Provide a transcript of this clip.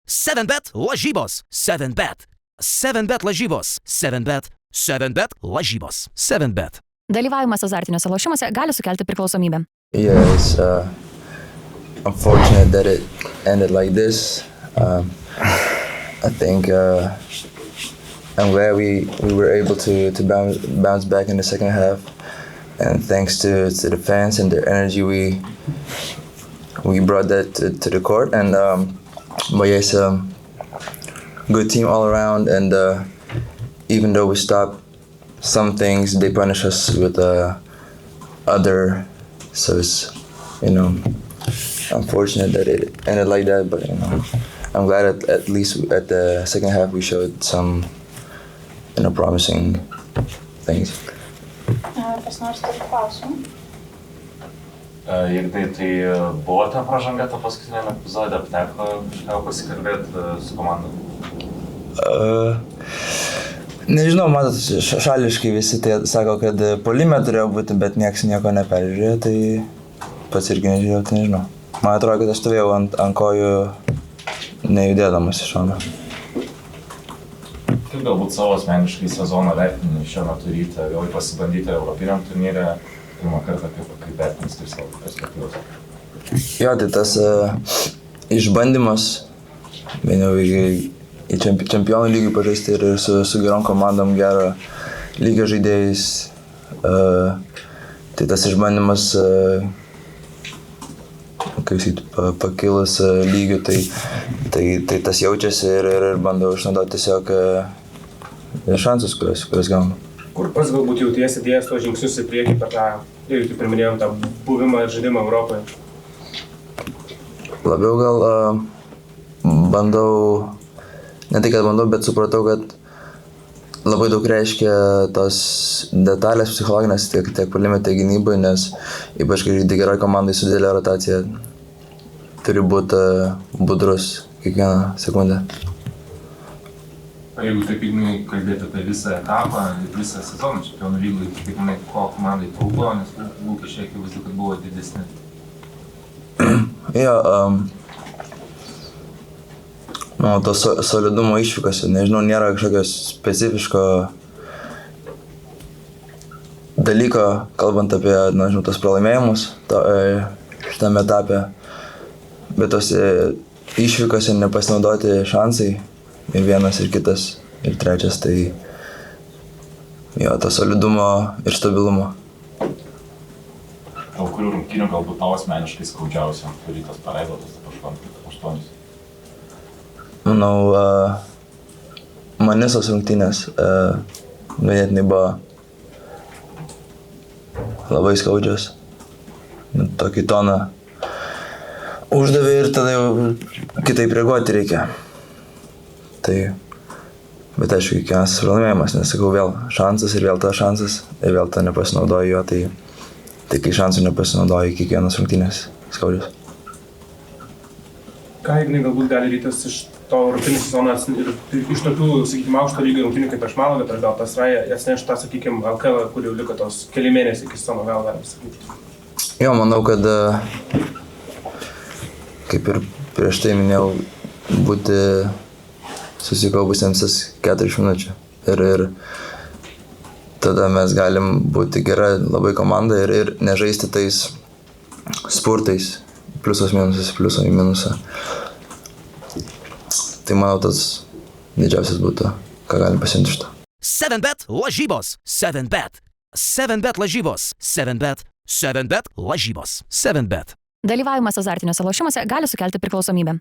7bet lažybos. 7bet. 7bet lažybos. 7bet. 7bet lažybos. 7bet. Dalyvavimas azartiniuose lošimuose gali sukelti priklausomybę. Yeah, it's unfortunate that it ended like this. I think I'm glad we were able to bounce back in the second half, and thanks to the fans and their energy, we brought that to the court. And but yeah, it's a good team all around, and even though we stopped some things, they punish us with other. So it's, unfortunate that it ended like that, but I'm glad at least at the second half we showed some promising things. Kas nors turi klausimų? Ignai, tai buvo ta pražanga to paskutinėme epizode, teko pasikalbėti su komanda? Nežinau, matot, šališkai visi tai sako, kad puolime turėjo būti, bet nieks nieko neperžiūrėjo, tai pats irgi nežiūrėjau, tai nežinau. Man atrodo, kad aš stovėjau ant kojų nejudėdamas iš šono. Kaip galbūt savo asmeniškai sezoną vertinį šiuo metu Ryte, gal pasibandyti Europiniam turnyre, pirmą kartą kaip vertinis taip savo perspektyvos? Jo, tai tas išbandymas, vėliau į čempionų lygį pažaisti ir su gerom komandom, gero lygio žaidėjais. Tai tas išbandymas, kaip sakyt, pakilus lygių, tai tas jaučiasi ir bandau išnaudoti tiesiog šansus, kuriuos gaunu. Kur pats galbūt jautiesi dėjęs to žingsnius į priekį per tą, kaip ir minėjom, tą buvimą ir žaidimą Europoje? Labiau gal bandau, ne tai kad bandau, bet supratau, kad labai daug reiškia tos detalės psichologinės tiek puolime, tiek gynybai, nes ypač kai žaidži gerai komandai su didelė rotacija, turi būti budrus kiekvieną sekundę. Jeigu taip Ignai kalbėti apie visą etapą ir visą sezoną čempionų lygoj, kaip manai, ko komandai trūko, nes lūkesčiai akivaizdu, kad buvo didesni? Jo, to solidumo išvykose, nežinau, nėra kažkokio specifiško dalyko, kalbant apie, nežinau, tos pralaimėjimus šitame etape, bet tos išvykose nepasinaudoti šansai ir vienas, ir kitas, ir trečias, tai jo, to solidumo ir stabilumo. Dėl kurių rungtynių galbūt tau asmeniškai skaudžiausia, kurį tas paleido tas 8? Manau, Manisos rungtynės ganėtinai buvo labai skaudžios. Tokį toną uždavė ir tada jau kitaip reaguoti reikia. Tai, bet aišku, kiekvienas pralaimėjimas, nes sakau, vėl šansas ir vėl tas šansas ir vėl tą nepasinaudoju jo, tai kai šansų nepasinaudoju, kiekvienas rungtynės skaudžios. Ką Ignai galbūt gali Rytas iš to europinį sezoną ir iš tokių, sakykime, aukšto lygio rungtynių kaip aš Malaga, ar gal tas Raja, atsineš tą, sakykime, LKL, kur jau liko tos keli mėnesiai iki sezono, gal galim sakyti? Jo, manau, kad kaip ir prieš tai minėjau, būti susikaupusiems 40 minučių. Ir tada mes galim būti gera labai komanda ir nežaisti tais spurtais, pliusos minusas, pliuso į minusą. Tai manau, tas didžiausias būtų, ką galim pasiimti iš to. 7bet lažybos. 7bet. 7bet lažybos. 7bet. 7bet lažybos. 7bet. Dalyvavimas azartiniuose lošimuose gali sukelti priklausomybę.